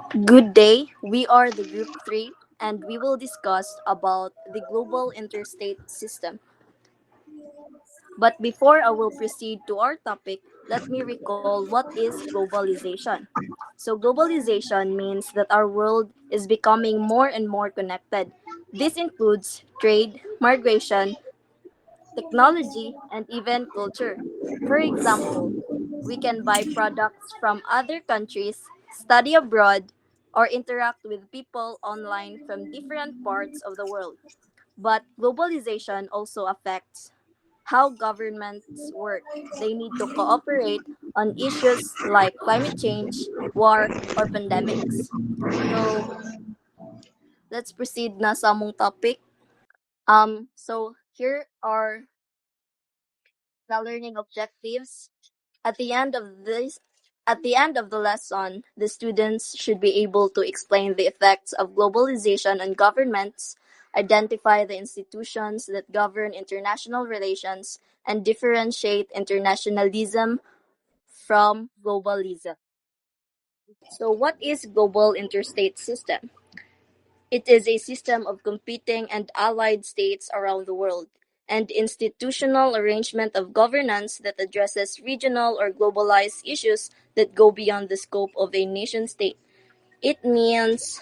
Good day. We are the group 3 and we will discuss about the global interstate system. But before I will proceed to our topic, let me recall what is globalization. So globalization means that our world is becoming more and more connected. This includes trade, migration, technology, and even culture. For example, we can buy products from other countries, study abroad, or interact with people online from different parts of the world. But globalization also affects how governments work. They need to cooperate on issues like climate change, war, or pandemics. So, let's proceed na sa among topic. So here are the learning objectives. At the end of this at the end of the lesson, the students should be able to explain the effects of globalization on governments, identify the institutions that govern international relations, and differentiate internationalism from globalism. So what is global interstate system? It is a system of competing and allied states around the world, and institutional arrangement of governance that addresses regional or globalized issues that go beyond the scope of a nation state. It means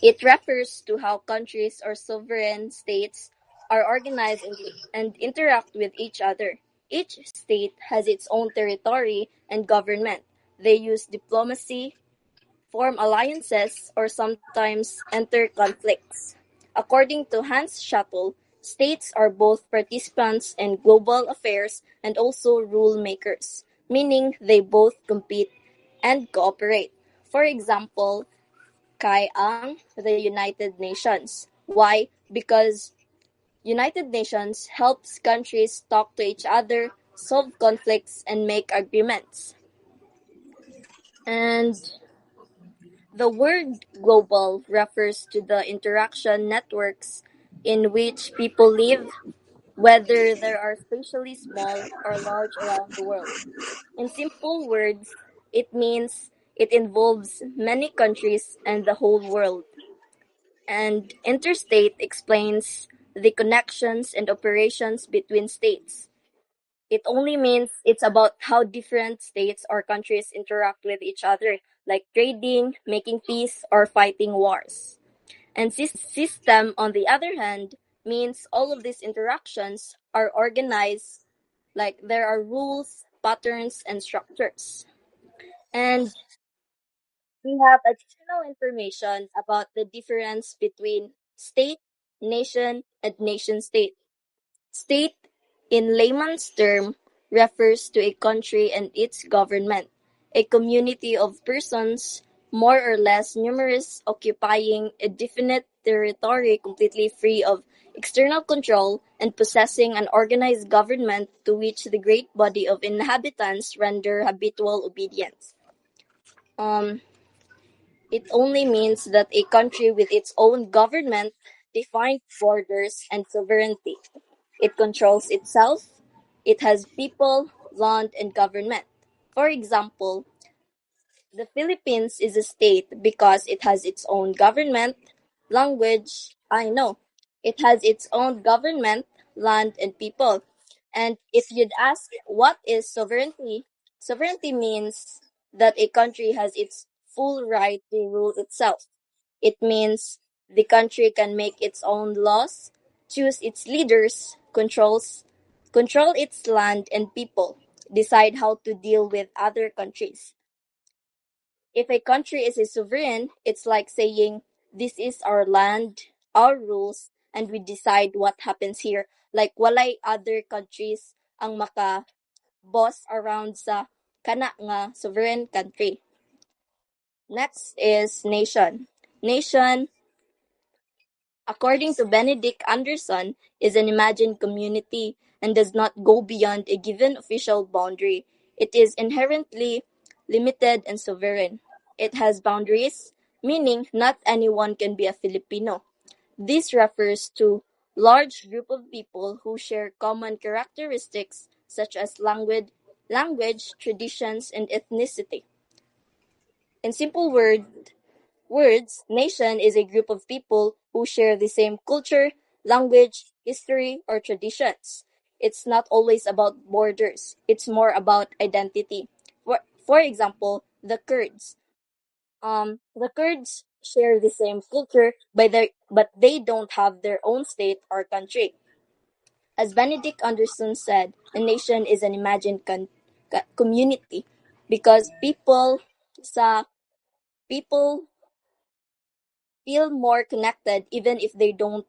it refers to how countries or sovereign states are organized and interact with each other. Each state has its own territory and government. They use diplomacy, form alliances, or sometimes enter conflicts. According to Hans Schuttle, states are both participants in global affairs and also rule makers, meaning they both compete and cooperate. For example, kay ang the United Nations. Why? Because United Nations helps countries talk to each other, solve conflicts, and make agreements. And the word global refers to the interaction networks in which people live, whether they are spatially small or large around the world. In simple words, it means it involves many countries and the whole world. And interstate explains the connections and operations between states. It only means it's about how different states or countries interact with each other, like trading, making peace, or fighting wars. And system, on the other hand, means all of these interactions are organized, like there are rules, patterns, and structures. And we have additional information about the difference between state, nation, and nation state. State, in layman's term, refers to a country and its government, a community of persons, more or less numerous, occupying a definite territory completely free of external control and possessing an organized government to which the great body of inhabitants render habitual obedience. Um, it only means that a country with its own government, defined borders, and sovereignty. It controls itself. It has people, land, and government. For example, the Philippines is a state because it has its own government, language, I know. It has its own government, land, and people. And if you'd ask what is sovereignty, sovereignty means that a country has its full right to rule itself. It means the country can make its own laws, choose its leaders, control its land and people, decide how to deal with other countries. If a country is a sovereign, it's like saying, this is our land, our rules, and we decide what happens here. Like, walay other countries ang maka-boss around sa kana nga sovereign country. Next is nation. Nation, according to Benedict Anderson, is an imagined community and does not go beyond a given official boundary. It is inherently limited and sovereign. It has boundaries, meaning not anyone can be a Filipino. This refers to large group of people who share common characteristics such as language, traditions, and ethnicity. In words, nation is a group of people who share the same culture, language, history, or traditions. It's not always about borders. It's more about identity. For example, the Kurds share the same culture, but they don't have their own state or country. As Benedict Anderson said, a nation is an imagined community because sa people feel more connected even if they don't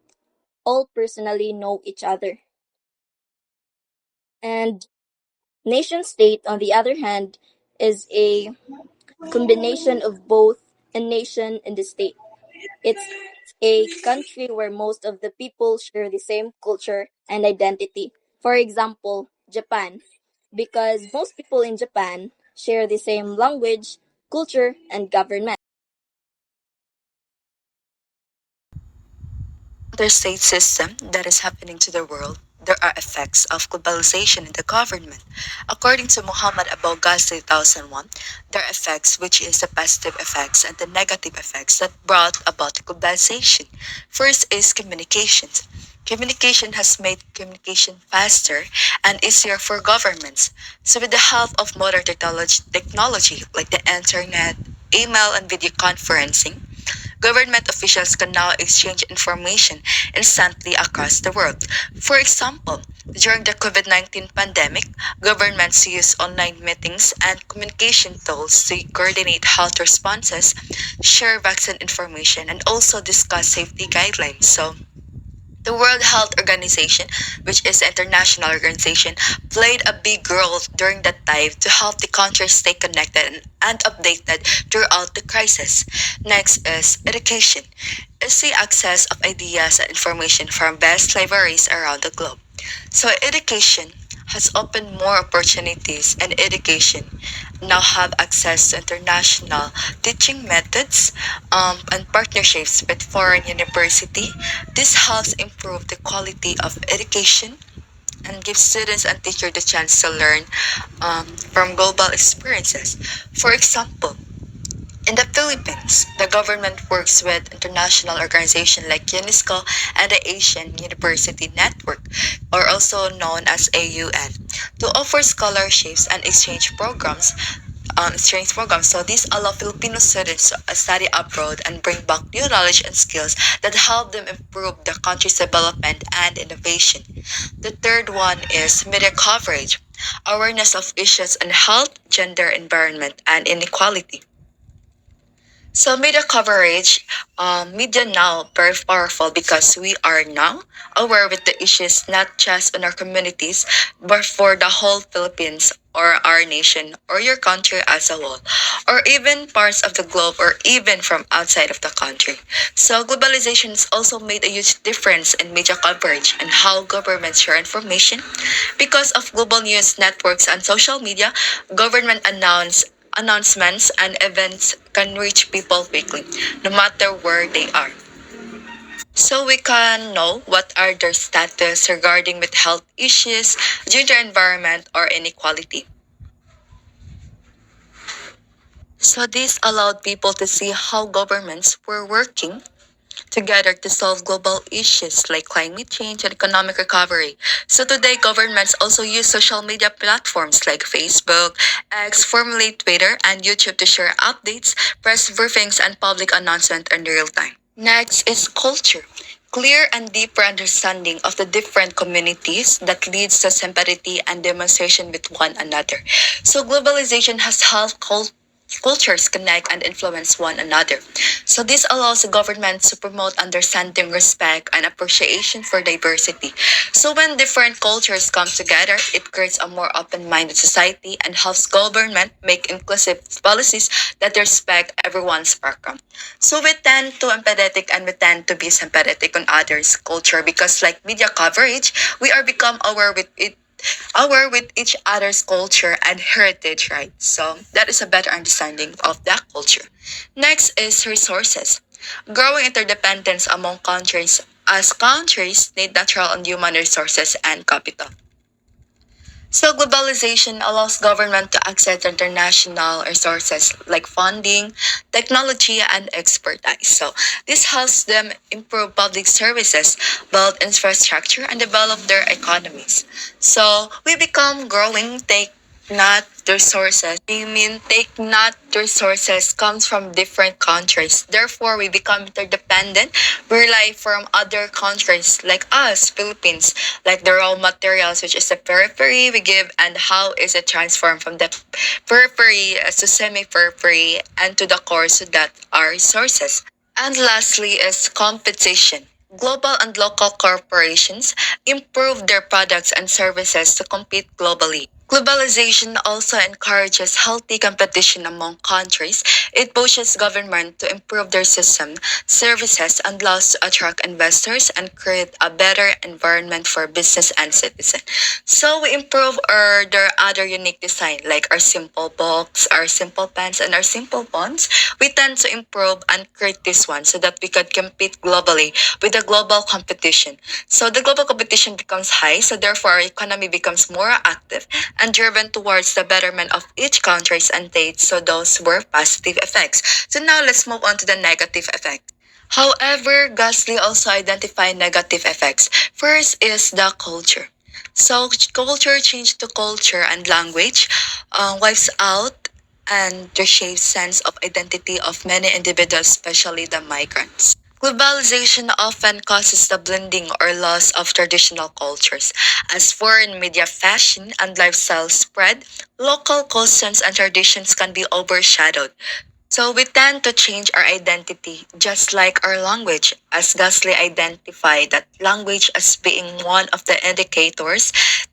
all personally know each other. And nation state, on the other hand, is a combination of both a nation and a state. It's a country where most of the people share the same culture and identity. For example, Japan, because most people in Japan share the same language, culture, and government. Interstate system that is happening to the world, there are effects of globalization in the government. According to Muhammad Abu Ghaz 2001, there are effects which is the positive effects and the negative effects that brought about globalization. First is communications. Communication has made communication faster and easier for governments. So with the help of modern technology like the internet, email and video conferencing, government officials can now exchange information instantly across the world. For example, during the COVID-19 pandemic, governments use online meetings and communication tools to coordinate health responses, share vaccine information, and also discuss safety guidelines. So, the World Health Organization, which is an international organization, played a big role during that time to help the countries stay connected and updated throughout the crisis. Next is education. It's the access of ideas and information from best libraries around the globe. So education has opened more opportunities, and education now have access to international teaching methods and partnerships with foreign university. This helps improve the quality of education and gives students and teachers the chance to learn from global experiences. For example, in the Philippines, the government works with international organizations like UNESCO and the Asian University Network, or also known as AUN, to offer scholarships and exchange programs. So these allow Filipino students to study abroad and bring back new knowledge and skills that help them improve the country's development and innovation. The third one is media coverage, awareness of issues on health, gender, environment, and inequality. So media coverage, media now very powerful because we are now aware with the issues not just in our communities, but for the whole Philippines or our nation or your country as a whole, or even parts of the globe or even from outside of the country. So globalization has also made a huge difference in media coverage and how governments share information. Because of global news networks and social media, government announcements and events can reach people quickly, no matter where they are. So we can know what are their status regarding with health issues, gender environment, or inequality. So this allowed people to see how governments were working together to solve global issues like climate change and economic recovery. So today, governments also use social media platforms like Facebook, X, formerly Twitter, and YouTube to share updates, press briefings, and public announcements in real time. Next is culture. Clear and deeper understanding of the different communities that leads to sympathy and demonstration with one another. So globalization has helped cultures connect and influence one another. So this allows the government to promote understanding, respect, and appreciation for diversity. So when different cultures come together, it creates a more open-minded society and helps government make inclusive policies that respect everyone's background. So we tend to empathetic and we tend to be sympathetic on others' culture because like media coverage, we are become aware with it aware with each other's culture and heritage, right? So that is a better understanding of that culture. Next is resources. Growing interdependence among countries as countries need natural and human resources and capital. So globalization allows government to access international resources like funding, technology, and expertise. So this helps them improve public services, build infrastructure, and develop their economies. So we become growing, take not resources. I mean, take not resources comes from different countries. Therefore, we become interdependent. We rely from other countries like us, Philippines, like the raw materials, which is the periphery we give, and how is it transformed from the periphery to semi-periphery and to the core so that are resources. And lastly is competition. Global and local corporations improve their products and services to compete globally. Globalization also encourages healthy competition among countries. It pushes government to improve their system, services, and laws to attract investors and create a better environment for business and citizens. So we improve their other unique design like our simple box, our simple pens, and our simple fonts. We tend to improve and create this one so that we could compete globally with the global competition. So the global competition becomes high, so therefore our economy becomes more active and driven towards the betterment of each countries and states. So those were positive effects. So now let's move on to the negative effect. However, Gasly also identified negative effects. First is the culture. So culture change to culture and language wipes out and reshapes sense of identity of many individuals, especially the migrants. Globalization often causes the blending or loss of traditional cultures. As foreign media, fashion, and lifestyle spread, local customs and traditions can be overshadowed. So we tend to change our identity just like our language, as Gasly identified that language as being one of the indicators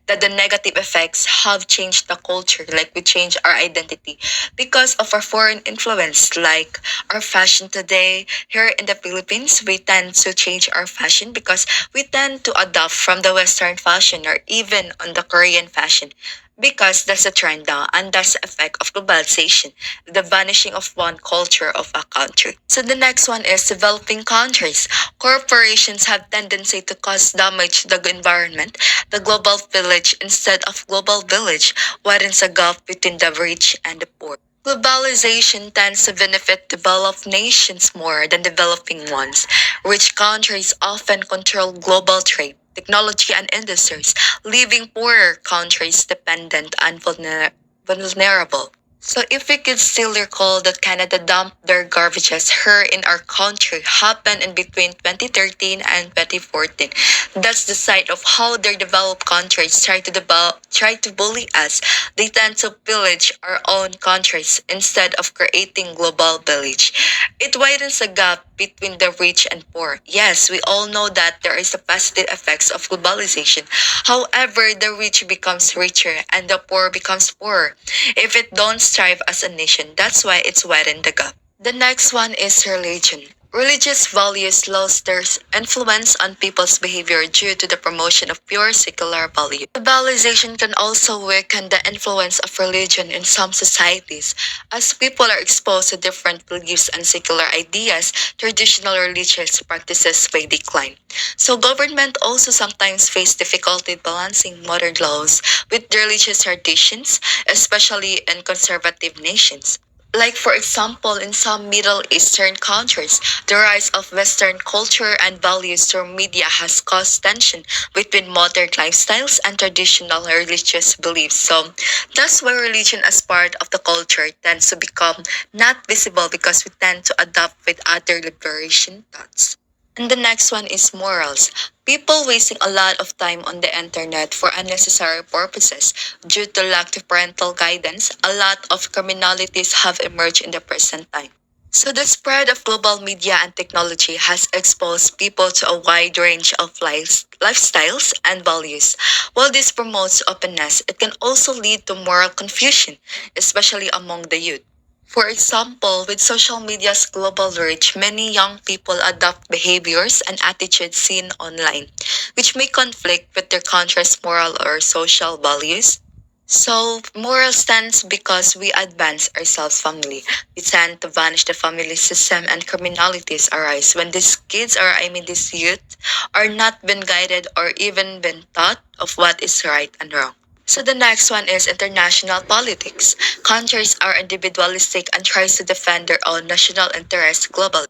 that the negative effects have changed the culture, like we change our identity because of our foreign influence, like our fashion today. Here in the Philippines, we tend to change our fashion because we tend to adopt from the Western fashion or even on the Korean fashion because that's a trend now and that's the effect of globalization, the vanishing of one culture of a country. So the next one is developing countries. Corporations have tendency to cause damage to the environment, the global village instead of global village, widens a gulf between the rich and the poor. Globalization tends to benefit developed nations more than developing ones. Rich countries often control global trade, technology, and industries, leaving poorer countries dependent and vulnerable. So if we could still recall that Canada dumped their garbages here in our country happened in between 2013 and 2014. That's the side of how their developed countries try to bully us. They tend to pillage our own countries instead of creating global village. It widens the gap between the rich and poor. Yes, we all know that there is a positive effects of globalization. However, the rich becomes richer and the poor becomes poorer if it don't strive as a nation. That's why it's widened the gap. The next one is religion. Religious values lose their influence on people's behavior due to the promotion of pure secular values. Globalization can also weaken the influence of religion in some societies. As people are exposed to different beliefs and secular ideas, traditional religious practices may decline. So government also sometimes face difficulty balancing modern laws with religious traditions, especially in conservative nations. Like, for example, in some Middle Eastern countries, the rise of Western culture and values through media has caused tension between modern lifestyles and traditional religious beliefs. So, that's why religion as part of the culture tends to become not visible because we tend to adapt with other liberation thoughts. And the next one is morals. People wasting a lot of time on the internet for unnecessary purposes. Due to lack of parental guidance, a lot of criminalities have emerged in the present time. So the spread of global media and technology has exposed people to a wide range of lifestyles and values. While this promotes openness, it can also lead to moral confusion, especially among the youth. For example, with social media's global reach, many young people adopt behaviors and attitudes seen online, which may conflict with their country's moral or social values. So, moral stands because we advance ourselves family. We tend to vanish the family system and criminalities arise when these kids or I mean these youth are not been guided or even been taught of what is right and wrong. So the next one is international politics. Countries are individualistic and tries to defend their own national interests globally.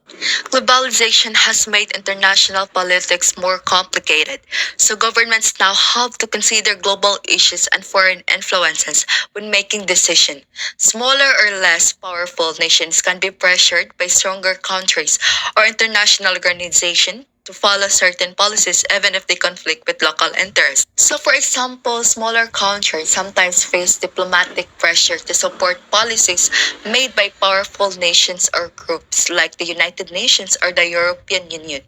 Globalization has made international politics more complicated, so governments now have to consider global issues and foreign influences when making decisions. Smaller or less powerful nations can be pressured by stronger countries or international organizations to follow certain policies even if they conflict with local interests. So for example, smaller countries sometimes face diplomatic pressure to support policies made by powerful nations or groups like the United Nations or the European Union.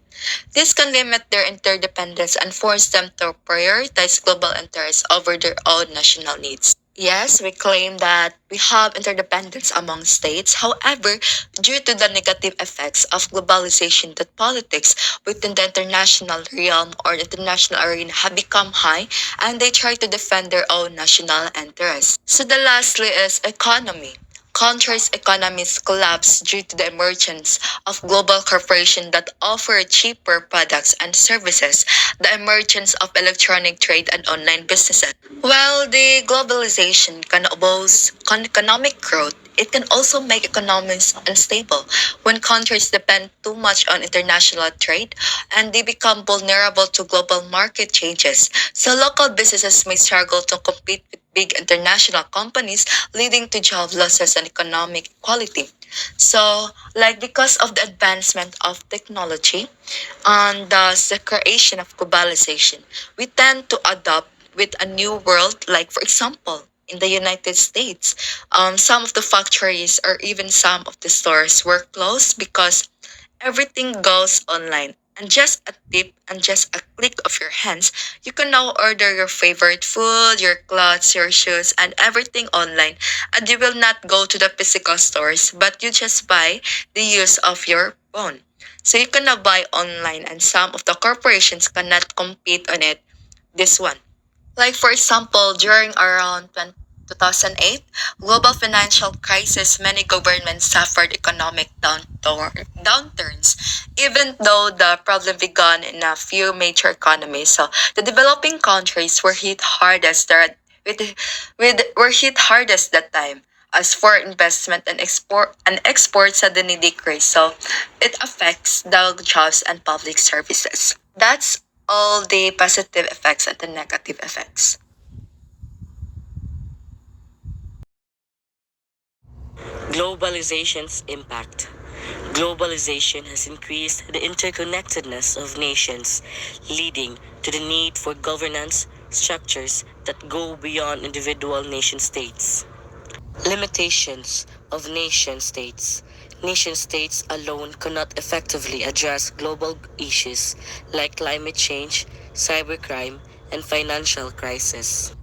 This can limit their interdependence and force them to prioritize global interests over their own national needs. Yes, we claim that we have interdependence among states. However, due to the negative effects of globalization, that politics within the international realm or international arena have become high and they try to defend their own national interests. So the lastly is economy. Countries' economies collapse due to the emergence of global corporations that offer cheaper products and services, the emergence of electronic trade and online businesses. While the globalization can boost economic growth, it can also make economies unstable when countries depend too much on international trade and they become vulnerable to global market changes. So local businesses may struggle to compete with big international companies, leading to job losses and economic equality. So, like because of the advancement of technology and thus the creation of globalization, we tend to adopt with a new world, like for example, in the United States, some of the factories or even some of the stores were closed because everything goes online. And just a tip and just a click of your hands, you can now order your favorite food, your clothes, your shoes, and everything online. And you will not go to the physical stores, but you just buy the use of your phone. So you can now buy online, and some of the corporations cannot compete on it. This one. Like for example, during around 2008 global financial crisis, many governments suffered economic downturns, even though the problem began in a few major economies. So the developing countries were hit hardest with, were hit hardest that time as foreign investment and export suddenly decreased. So it affects the jobs and public services. That's all the positive effects and the negative effects. Globalization's impact. Globalization has increased the interconnectedness of nations, leading to the need for governance structures that go beyond individual nation states. Limitations of nation states. Nation states alone cannot effectively address global issues like climate change, cybercrime, and financial crisis.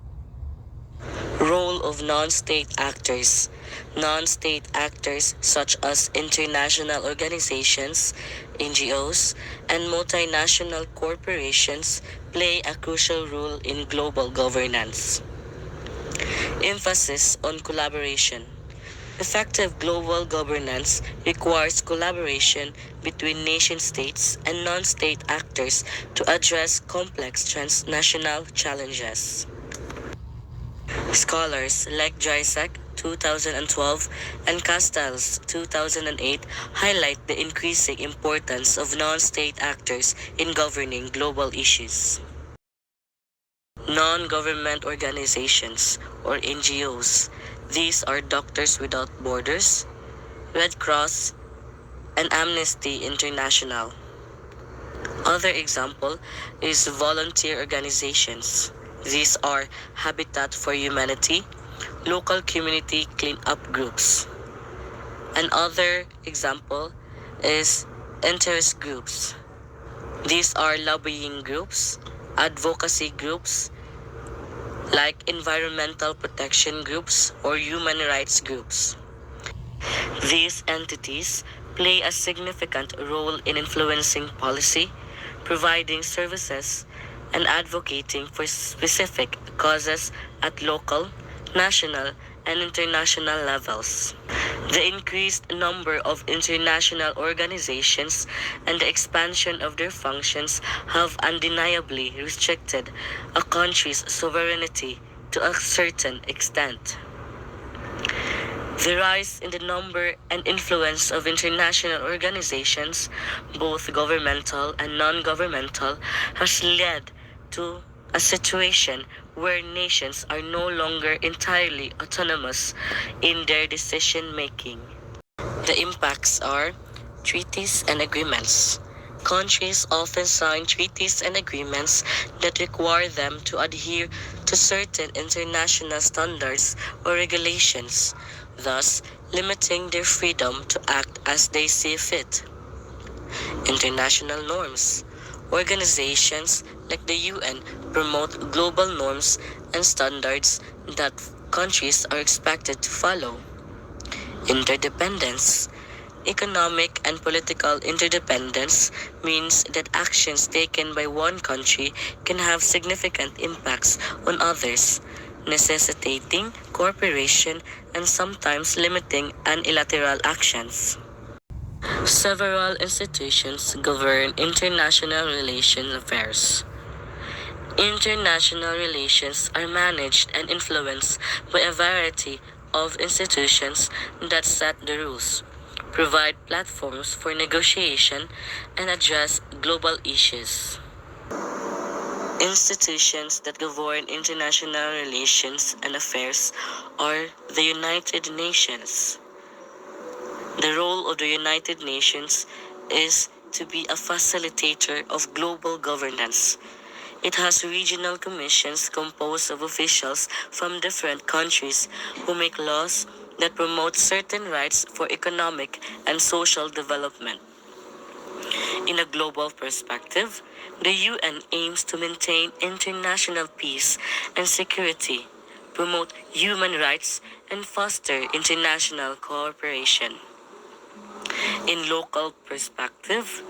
Role of non-state actors. Non-state actors such as international organizations, NGOs, and multinational corporations play a crucial role in global governance. Emphasis on collaboration. Effective global governance requires collaboration between nation states and non-state actors to address complex transnational challenges. Scholars like Drysack 2012 and Castells 2008 highlight the increasing importance of non-state actors in governing global issues. Non-government organizations or NGOs. These are Doctors Without Borders, Red Cross, and Amnesty International. Other example is volunteer organizations. These are Habitat for Humanity, local community cleanup groups. Another example is interest groups. These are lobbying groups, advocacy groups, like environmental protection groups or human rights groups. These entities play a significant role in influencing policy, providing services, and advocating for specific causes at local, national, and international levels. The increased number of international organizations and the expansion of their functions have undeniably restricted a country's sovereignty to a certain extent. The rise in the number and influence of international organizations, both governmental and non-governmental, has led to a situation where nations are no longer entirely autonomous in their decision making. The impacts are treaties and agreements. Countries often sign treaties and agreements that require them to adhere to certain international standards or regulations, thus limiting their freedom to act as they see fit. International norms. Organizations like the UN promote global norms and standards that countries are expected to follow. Interdependence. Economic and political interdependence means that actions taken by one country can have significant impacts on others, necessitating cooperation and sometimes limiting unilateral actions. Several institutions govern international relations affairs. International relations are managed and influenced by a variety of institutions that set the rules, provide platforms for negotiation, and address global issues. Institutions that govern international relations and affairs are the United Nations. The role of the United Nations is to be a facilitator of global governance. It has regional commissions composed of officials from different countries who make laws that promote certain rights for economic and social development. In a global perspective, the UN aims to maintain international peace and security, promote human rights, and foster international cooperation. In local perspective,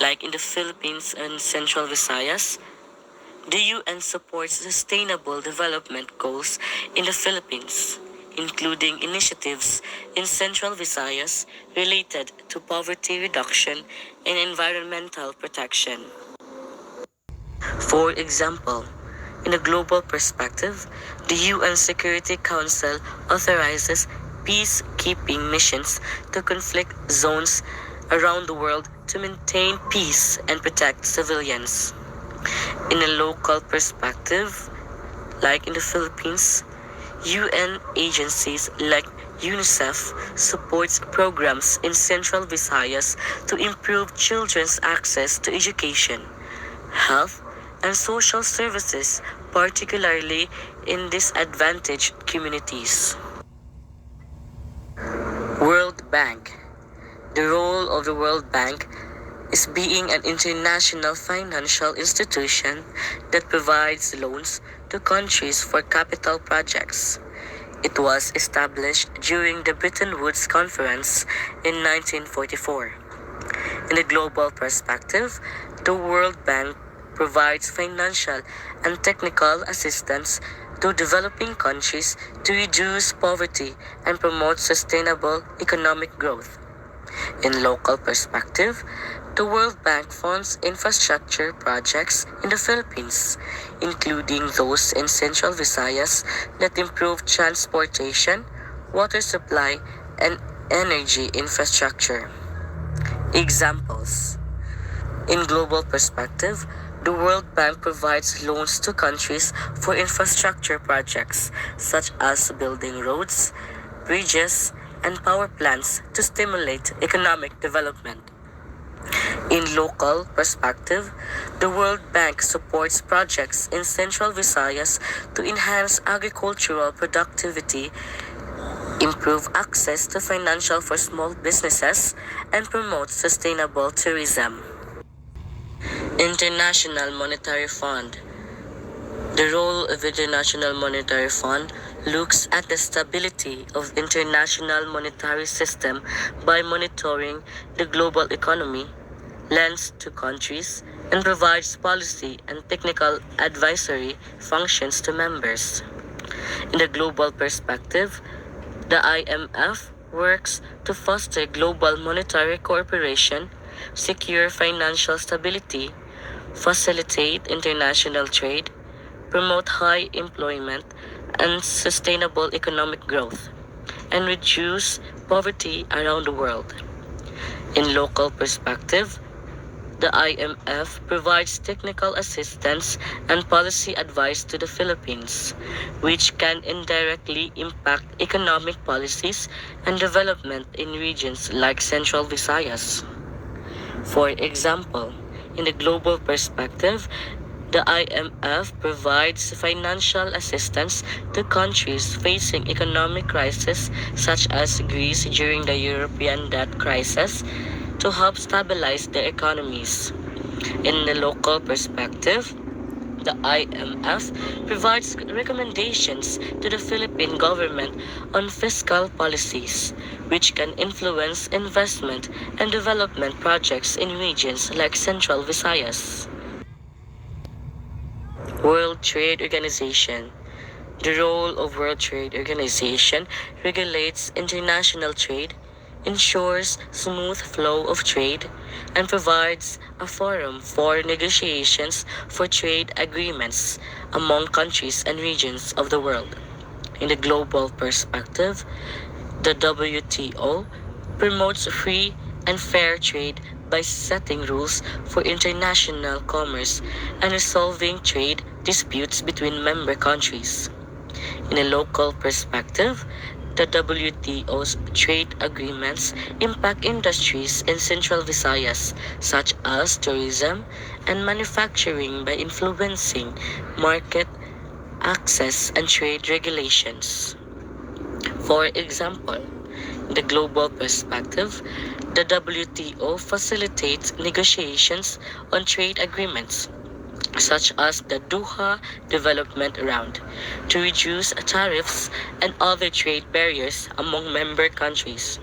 like in the Philippines and Central Visayas, the UN supports sustainable development goals in the Philippines, including initiatives in Central Visayas related to poverty reduction and environmental protection. For example, in a global perspective, the UN Security Council authorizes peacekeeping missions to conflict zones around the world to maintain peace and protect civilians. In a local perspective, like in the Philippines, UN agencies like UNICEF supports programs in Central Visayas to improve children's access to education, health, and social services, particularly in disadvantaged communities. World Bank. The role of the World Bank is being an international financial institution that provides loans to countries for capital projects. It was established during the Bretton Woods Conference in 1944. In a global perspective, the World Bank provides financial and technical assistance to developing countries to reduce poverty and promote sustainable economic growth. In local perspective, the World Bank funds infrastructure projects in the Philippines, including those in Central Visayas that improve transportation, water supply, and energy infrastructure. Examples. In global perspective, the World Bank provides loans to countries for infrastructure projects such as building roads, bridges, and power plants to stimulate economic development. In local perspective, the World Bank supports projects in Central Visayas to enhance agricultural productivity, improve access to financial for small businesses, and promote sustainable tourism. International Monetary Fund. The role of the International Monetary Fund looks at the stability of international monetary system by monitoring the global economy, lends to countries, and provides policy and technical advisory functions to members. In a global perspective, the IMF works to foster global monetary cooperation, secure financial stability, facilitate international trade, promote high employment and sustainable economic growth, and reduce poverty around the world. In local perspective, the IMF provides technical assistance and policy advice to the Philippines, which can indirectly impact economic policies and development in regions like Central Visayas. For example, in the global perspective, the IMF provides financial assistance to countries facing economic crisis such as Greece during the European debt crisis to help stabilize their economies. In the local perspective, the IMF provides recommendations to the Philippine government on fiscal policies, which can influence investment and development projects in regions like Central Visayas. World Trade Organization. The role of World Trade Organization regulates international trade, ensures smooth flow of trade, and provides a forum for negotiations for trade agreements among countries and regions of the world. In the global perspective, the WTO promotes free and fair trade by setting rules for international commerce and resolving trade disputes between member countries. In a local perspective, the WTO's trade agreements impact industries in Central Visayas such as tourism and manufacturing by influencing market access and trade regulations. For example, in the global perspective, the WTO facilitates negotiations on trade agreements such as the Doha Development Round, to reduce tariffs and other trade barriers among member countries.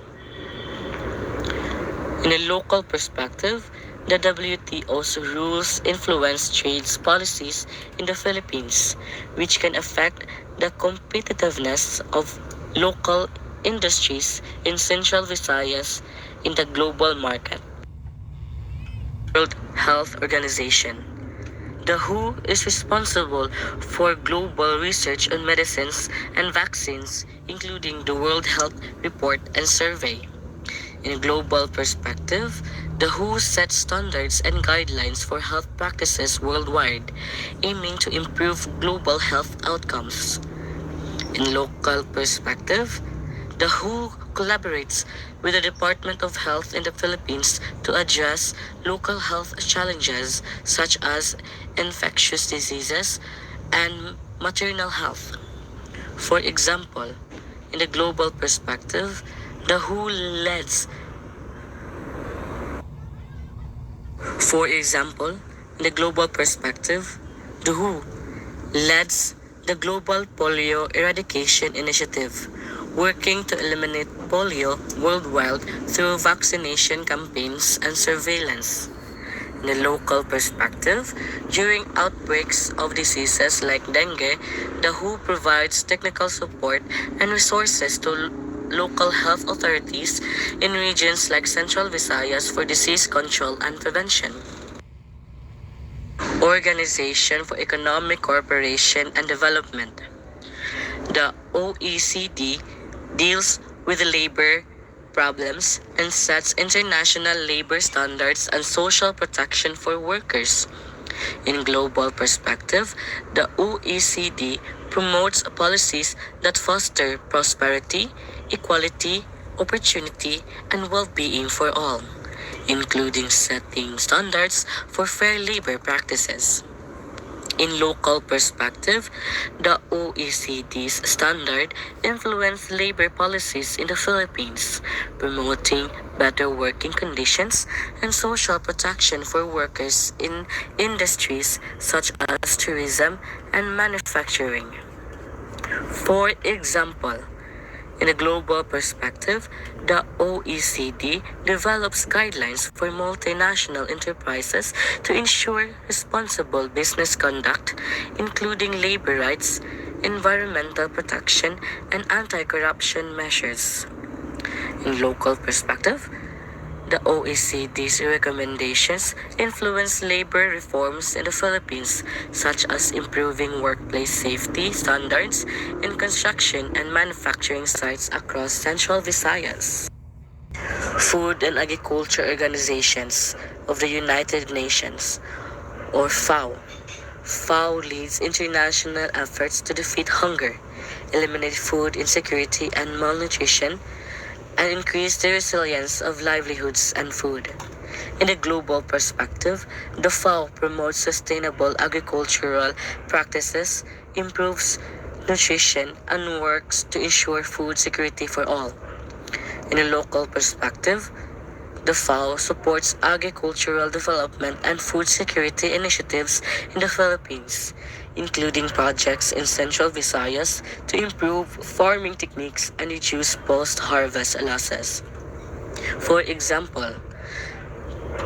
In a local perspective, the WTO's rules influence trade policies in the Philippines, which can affect the competitiveness of local industries in Central Visayas in the global market. World Health Organization. The WHO is responsible for global research on medicines and vaccines, including the World Health Report and Survey. In a global perspective, the WHO sets standards and guidelines for health practices worldwide, aiming to improve global health outcomes. In local perspective, the WHO collaborates with the Department of Health in the Philippines to address local health challenges such as infectious diseases and maternal health. For example, in the global perspective, the WHO leads For example, in the global perspective, the WHO leads the Global Polio Eradication Initiative, working to eliminate polio worldwide through vaccination campaigns and surveillance. In the local perspective, during outbreaks of diseases like dengue, the WHO provides technical support and resources to local health authorities in regions like Central Visayas for disease control and prevention. Organization for Economic Cooperation and Development. The OECD deals with labor problems and sets international labor standards and social protection for workers. In global perspective, the OECD promotes policies that foster prosperity, equality, opportunity, and well-being for all, including setting standards for fair labor practices. In local perspective, the OECD's standard influence labor policies in the Philippines, promoting better working conditions and social protection for workers in industries such as tourism and manufacturing. For example, in a global perspective, the OECD develops guidelines for multinational enterprises to ensure responsible business conduct, including labor rights, environmental protection, and anti-corruption measures. In local perspective, The OECD's recommendations influence labor reforms in the Philippines, such as improving workplace safety standards in construction and manufacturing sites across Central Visayas. Food and Agriculture Organizations of the United Nations, or FAO. FAO leads international efforts to defeat hunger, eliminate food insecurity and malnutrition, and increase the resilience of livelihoods and food. In a global perspective, the FAO promotes sustainable agricultural practices, improves nutrition, and works to ensure food security for all. In a local perspective, the FAO supports agricultural development and food security initiatives in the Philippines, including projects in Central Visayas to improve farming techniques and reduce post-harvest losses. For example,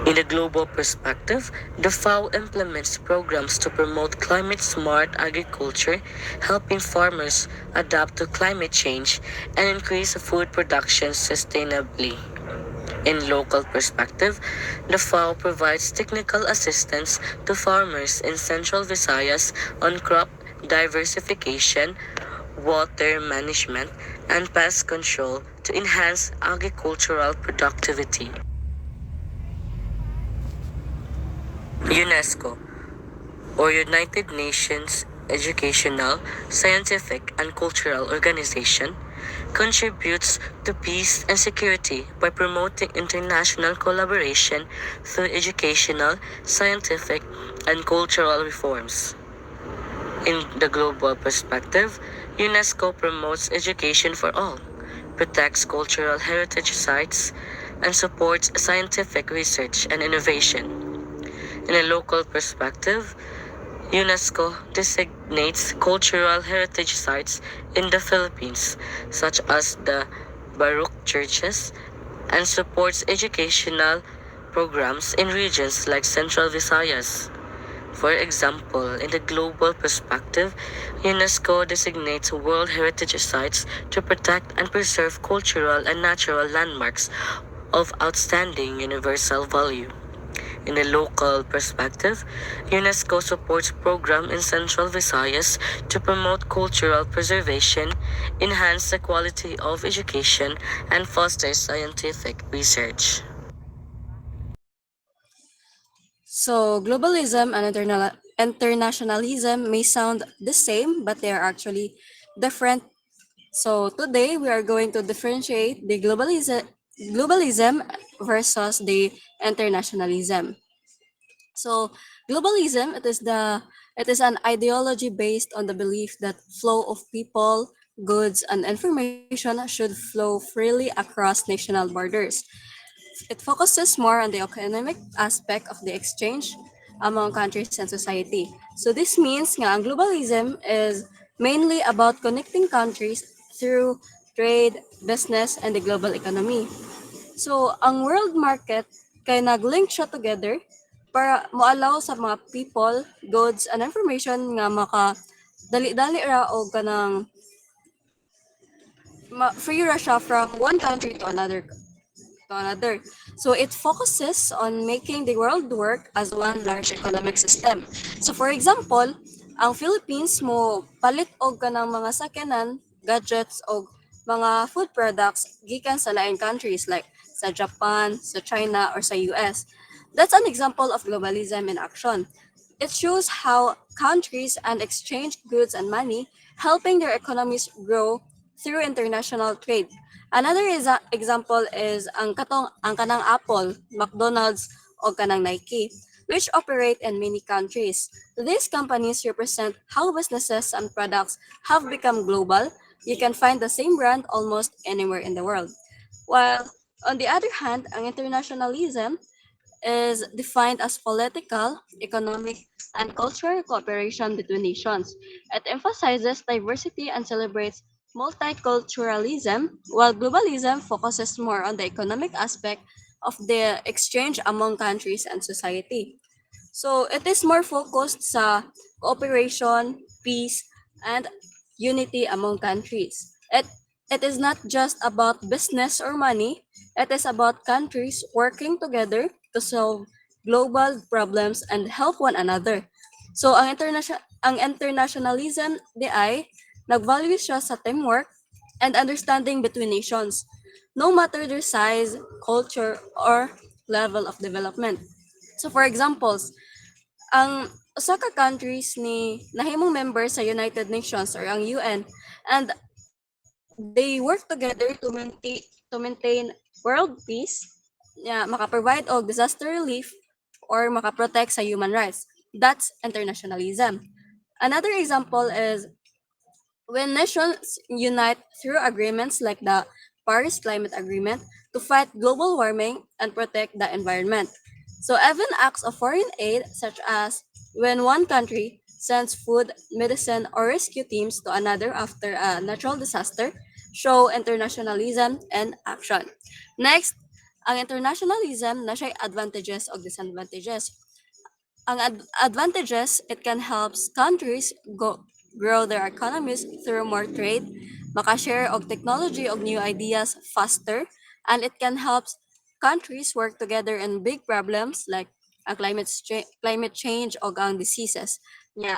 in a global perspective, the FAO implements programs to promote climate-smart agriculture, helping farmers adapt to climate change and increase food production sustainably. In local perspective, the FAO provides technical assistance to farmers in Central Visayas on crop diversification, water management, and pest control to enhance agricultural productivity. UNESCO, or United Nations Educational, Scientific, and Cultural Organization, contributes to peace and security by promoting international collaboration through educational, scientific, and cultural reforms. In the global perspective, UNESCO promotes education for all, protects cultural heritage sites, and supports scientific research and innovation. In a local perspective, UNESCO designates cultural heritage sites in the Philippines, such as the Baroque churches, and supports educational programs in regions like Central Visayas. For example, in the global perspective, UNESCO designates World Heritage Sites to protect and preserve cultural and natural landmarks of outstanding universal value. In a local perspective, UNESCO supports programs in Central Visayas to promote cultural preservation, enhance the quality of education, and foster scientific research. So, globalism and internationalism may sound the same, but they are actually different. So, today we are going to differentiate the globalism versus the internationalism. So, globalism it is an ideology based on the belief that flow of people, goods, and information should flow freely across national borders. It focuses more on the economic aspect of the exchange among countries and society. So this means nga ang globalism is mainly about connecting countries through trade, business, and the global economy. So ang world market kay nag-link siya together para mo-allow sa mga people, goods, and information nga maka dali-dali ra o kanang free ra siya from one country to another. So it focuses on making the world work as one large economic system. So for example, ang Philippines mo palit og kanang mga sakyanan, gadgets og mga food products gikan sa lain countries like sa Japan, sa China, or sa US. That's an example of globalism in action. It shows how countries and exchange goods and money, helping their economies grow through international trade. Another example is ang kanang Apple, McDonald's o kanang Nike, which operate in many countries. These companies represent how businesses and products have become global. You can find the same brand almost anywhere in the world. While on the other hand, ang internationalism is defined as political, economic, and cultural cooperation between nations. It emphasizes diversity and celebrates multiculturalism, while globalism focuses more on the economic aspect of the exchange among countries and society. So it is more focused sa cooperation, peace, and unity among countries. It is not just about business or money, It is about countries working together to solve global problems and help one another. So ang internationalism di ay nagvalue siya sa teamwork and understanding between nations, no matter their size, culture, or level of development. So for examples, ang usa ka countries ni nahimong member sa United Nations or ang UN, and they work together to maintain world peace, maka-provide og disaster relief or maka-protect sa human rights. That's internationalism. Another example is when nations unite through agreements like the Paris Climate Agreement to fight global warming and protect the environment. So even acts of foreign aid, such as when one country sends food, medicine, or rescue teams to another after a natural disaster, show internationalism and action. Next, ang internationalism na siya advantages o disadvantages. Ang advantages, it can help countries grow their economies through more trade, makashare og technology og new ideas faster, and it can help countries work together in big problems like ang climate change o ang diseases. Nya,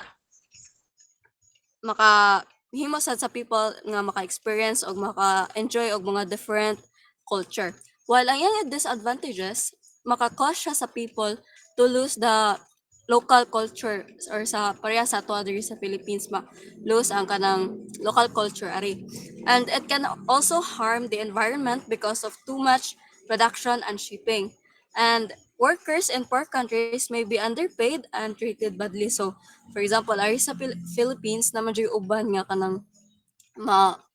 makahimo sad sa people nga maka-experience o maka-enjoy og mga different culture. While ang iyang disadvantages, maka-cause siya sa people to lose the local culture or sa pareha sa ato diri sa Philippines lose ang kanang local culture ari. And it can also harm the environment because of too much production and shipping. And workers in poor countries may be underpaid and treated badly. So, for example, ari sa Philippines naman dyan uban nga kanang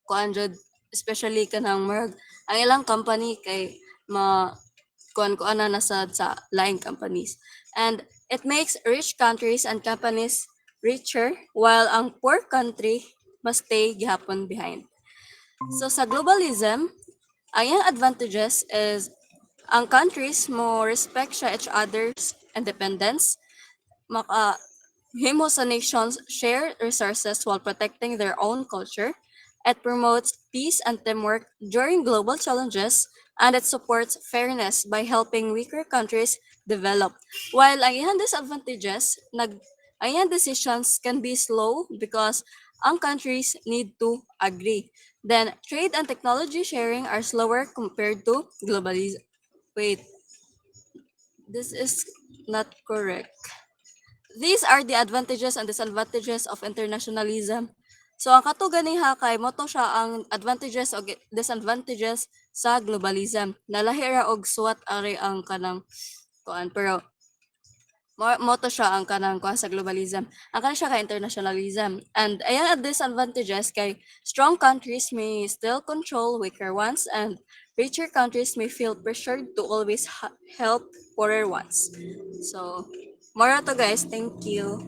kuan jud, especially kanang marag ang ilang company kay kuan na nasad sa lying companies. And it makes rich countries and companies richer while ang poor country must stay gihapon behind. So sa globalism, ang iyang advantages is ang countries mo respect siya each other's independence, maka himo sa nations share resources while protecting their own culture. It promotes peace and teamwork during global challenges, and it supports fairness by helping weaker countries develop. While ang iyang disadvantages, ang iyang decisions can be slow because ang countries need to agree. Then, trade and technology sharing are slower compared to globalism. Wait, this is not correct. These are the advantages and disadvantages of internationalism. So ang kato ganiha kay moto siya ang advantages o disadvantages sa globalism. Nalahi ra og suwat ari ang kanang kuan, pero moto siya ang kanang kuan sa globalism. Ang kana siya kay internationalism. And ayan ang disadvantages kay strong countries may still control weaker ones, and richer countries may feel pressured to always help poorer ones. So, more to guys. Thank you.